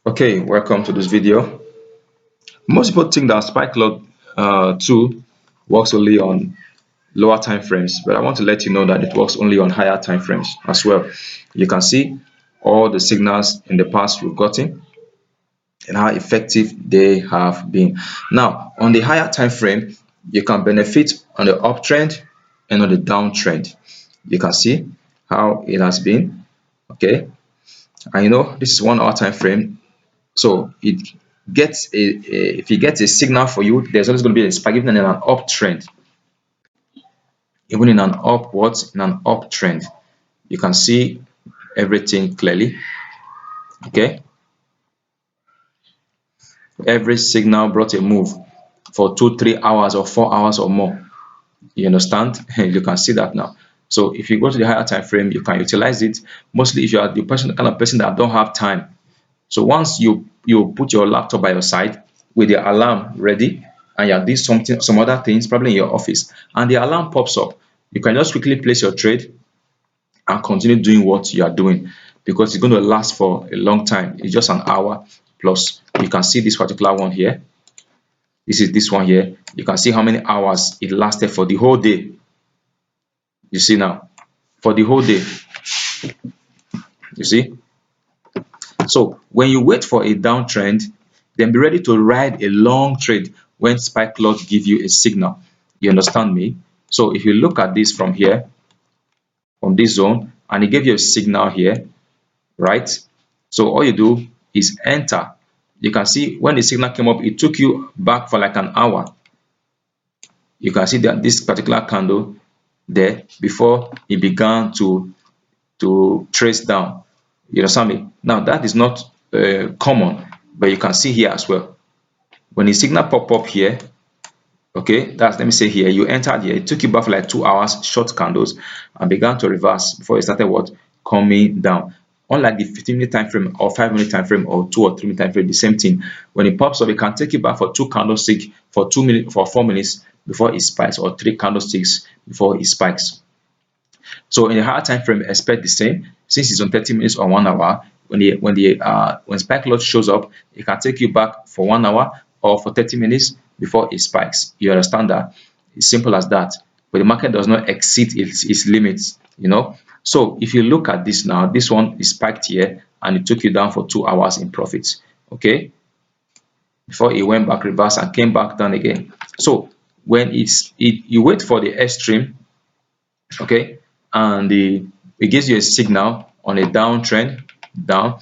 Okay, welcome to this video. Most people think that spikeLORD 2 works only on lower time frames, but I want to let you know that it works only on higher time frames as well. You can see all the signals in the past we've gotten and how effective they have been. Now, on the higher time frame, you can benefit on the uptrend and on the downtrend. You can see how it has been. Okay, and this is 1 hour time frame. So it gets if it gets a signal for you, there's always going to be a spike, even in an uptrend, even in an upwards, in an uptrend. You can see everything clearly. Okay, every signal brought a move for 2 3 hours or 4 hours or more. You understand? You can see that now. So if you go to the higher time frame, you can utilize it mostly if you are the kind of person that don't have time. So once you put your laptop by your side with the alarm ready, and you are doing some other things, probably in your office, and the alarm pops up, you can just quickly place your trade and continue doing what you are doing, because it's going to last for a long time. It's just an hour plus. You can see this particular one here. This is this one here. You can see how many hours it lasted for the whole day. You see now, for the whole day. You see. So when you wait for a downtrend, then be ready to ride a long trade when spikeLORD give you a signal. You understand me? So if you look at this from here, from this zone, and it gave you a signal here, right? So all you do is enter. You can see when the signal came up, it took you back for like an hour. You can see that this particular candle there before it began to trace down. You understand me? Now that is not common, but you can see here as well. When the signal pop up here, okay, let me say here, you entered here, it took you back for like 2 hours, short candles, and began to reverse before it started what? Coming down. Unlike the 15-minute time frame or 5-minute time frame or 2 or 3-minute time frame, the same thing. When it pops up, it can take you back for 2 candlesticks for 2 minutes, for 4 minutes before it spikes, or 3 candlesticks before it spikes. So in a higher time frame, expect the same. Since it's on 30 minutes or 1 hour, when spikeLORD shows up, it can take you back for 1 hour or for 30 minutes before it spikes. You understand that? It's simple as that. But the market does not exceed its limits, So if you look at this now, this one is spiked here and it took you down for 2 hours in profits. Okay, before it went back reverse and came back down again. So when you wait for the extreme, okay, and it gives you a signal on a downtrend, down,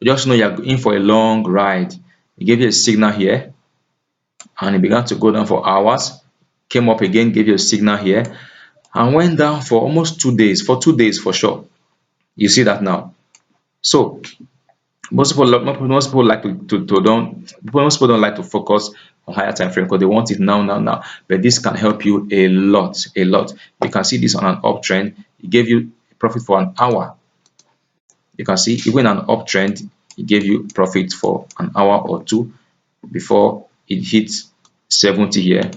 just know you're in for a long ride. It gave you a signal here and it began to go down for hours, came up again, gave you a signal here, and went down for almost 2 days, for 2 days for sure. You see that now. So most people like to don't most people don't like to focus on higher time frame because they want it now. But this can help you a lot. You can see this on an uptrend. It gave you profit for an hour. You can see even an uptrend, it gave you profit for an hour or two before it hit 70 here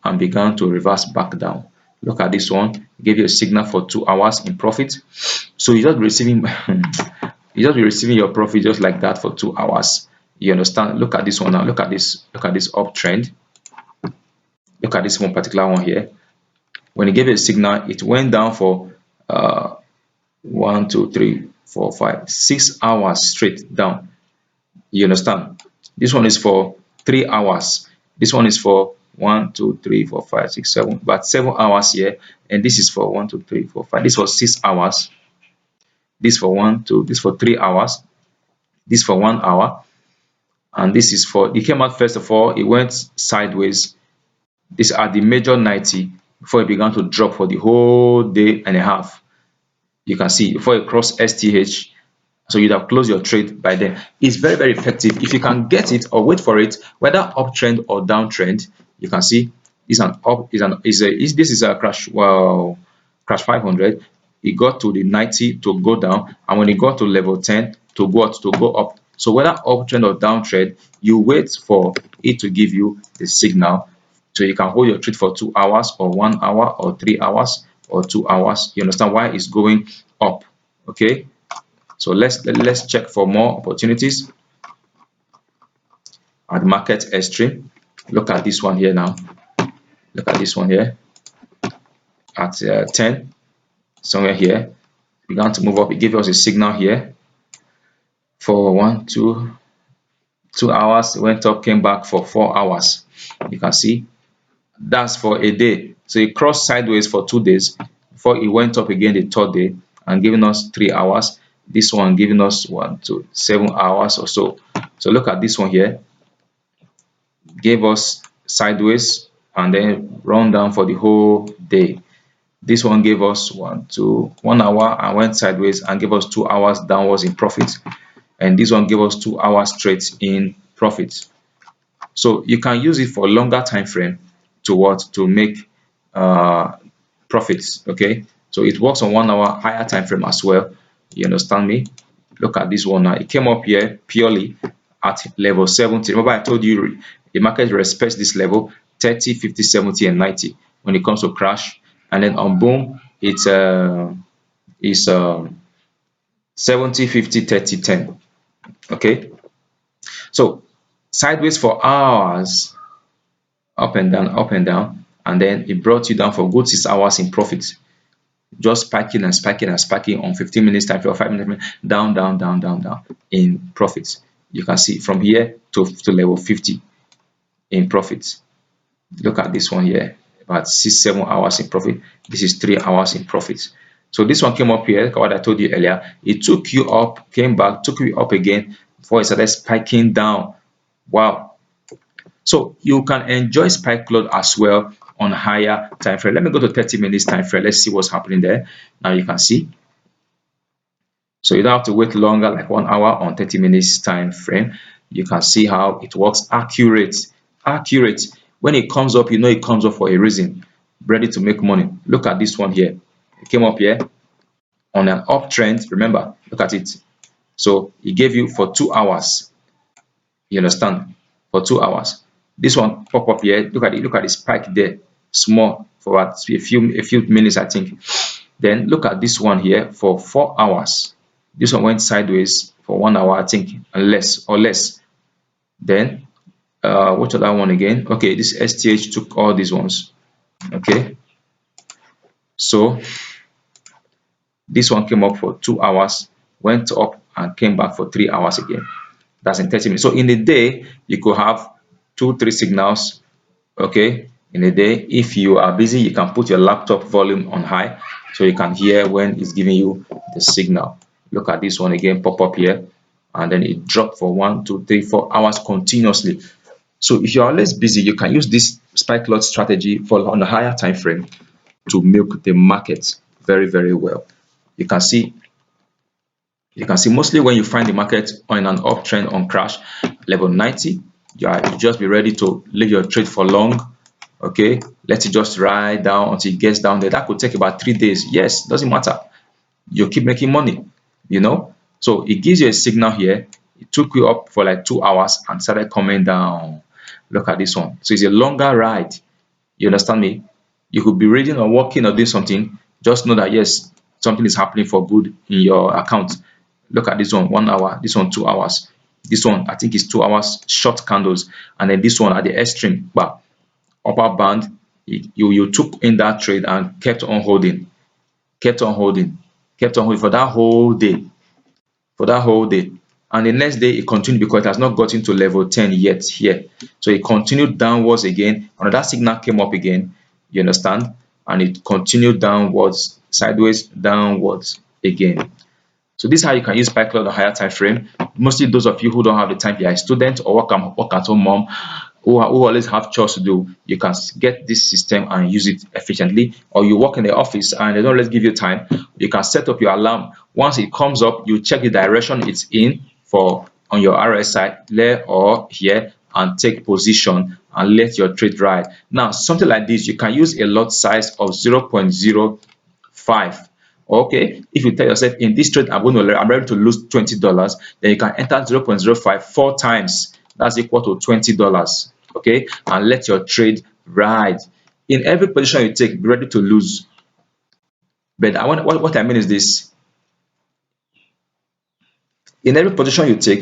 and began to reverse back down. Look at this one. It gave you a signal for 2 hours in profit. So you're just receiving your profit just like that for 2 hours. You understand? Look at this one now. Look at this uptrend. Look at this one particular one here. When it gave a signal, it went down for 1 2 3 4 5 6 hours straight down. You understand? This one is for 3 hours. This one is for 1 2 3 4 5 6 7, but 7 hours here, and this is for 1 2 3 4 5. This was 6 hours. This for 1 2. This for 3 hours. This for 1 hour. And this is for, it came out first of all, it went sideways. This are the major 90 before it began to drop for the whole day and a half. You can see before it crossed STH, so you'd have closed your trade by then. It's very, very effective. If you can get it or wait for it, whether uptrend or downtrend, you can see this is a crash. Wow, crash 500. It got to the 90 to go down, and when it got to level 10 to go up. So whether uptrend or downtrend, you wait for it to give you the signal, so you can hold your trade for 2 hours or 1 hour or 3 hours or 2 hours. You understand why it's going up? Okay. So let's check for more opportunities. at market extreme. Look at this one here now. Look at this one here at 10, somewhere here. Began to move up. It gave us a signal here for 2 hours. It went up, came back for 4 hours. You can see that's for a day. So it crossed sideways for 2 days before it went up again the third day and giving us 3 hours. This one giving us 7 hours or so. So look at this one here. Gave us sideways and then run down for the whole day. This one gave us 1 hour and went sideways and gave us 2 hours downwards in profit. And this one gave us 2 hours straight in profit. So you can use it for longer time frame to make profits. Okay, so it works on 1 hour higher time frame as well. You understand me? Look at this one now. It came up here purely at level 70. Remember I told you the market respects this level 30, 50, 70 and 90 when it comes to crash, and then on boom it's 70, 50, 30, 10. Okay, so sideways for hours, up and down, and then it brought you down for good 6 hours in profit, just spiking and spiking and spiking on 15 minutes time or 5 minutes, down in profits. You can see from here to level 50 in profits. Look at this one here, about 6-7 hours in profit. This is 3 hours in profit. So this one came up here, like what I told you earlier. It took you up, came back, took you up again before it started spiking down. Wow. So you can enjoy spikeLORD as well on higher time frame. Let me go to 30 minutes time frame. Let's see what's happening there. Now you can see. So you don't have to wait longer, like 1 hour on 30 minutes time frame. You can see how it works. Accurate. When it comes up, you know it comes up for a reason. Ready to make money. Look at this one here. It came up here on an uptrend. Remember, look at it. So it gave you for 2 hours. You understand? For 2 hours. This one pop up here. Look at it. Look at the spike there. Small for about a few minutes, I think. Then look at this one here for 4 hours. This one went sideways for 1 hour, I think, and less. Then what other one again? Okay, this STH took all these ones. Okay, so this one came up for 2 hours, went up and came back for 3 hours again. That's in 30 minutes. So in a day, you could have 2-3 signals. Okay, in a day. If you are busy, you can put your laptop volume on high so you can hear when it's giving you the signal. Look at this one again, pop up here, and then it dropped for 1, 2, 3, 4 hours continuously. So if you're always busy, you can use this spikeLORD strategy for on a higher time frame to milk the market very, very well. You can see mostly when you find the market on an uptrend on crash level 90, you just be ready to leave your trade for long. Okay, let it just ride down until it gets down there. That could take about 3 days. Yes, doesn't matter. You keep making money, you know. So it gives you a signal here. It took you up for like 2 hours and started coming down. Look at this one. So it's a longer ride. You understand me? You could be reading or working or doing something. Just know that yes, something is happening for good in your account. Look at this one, 1 hour. This one, 2 hours. This one, I think, is 2 hours short candles, and then this one at the extreme, but upper band. You took in that trade and kept on holding, for that whole day, and the next day it continued because it has not gotten to level 10 yet here. So it continued downwards again. Another signal came up again, you understand, and it continued downwards, sideways, downwards again. So this is how you can use spikeLORD on higher time frame. Mostly those of you who don't have the time, you're a student or work at home mom who always have chores to do, you can get this system and use it efficiently. Or you work in the office and they don't let give you time, you can set up your alarm. Once it comes up, you check the direction it's in for on your RSI there or here and take position and let your trade ride. Now something like this, you can use a lot size of 0.05. Okay, if you tell yourself in this trade I'm ready to lose $20, then you can enter 0.05 4 times. That's equal to $20. Okay, and let your trade ride. In every position you take, be ready to lose. But what I mean is this: in every position you take,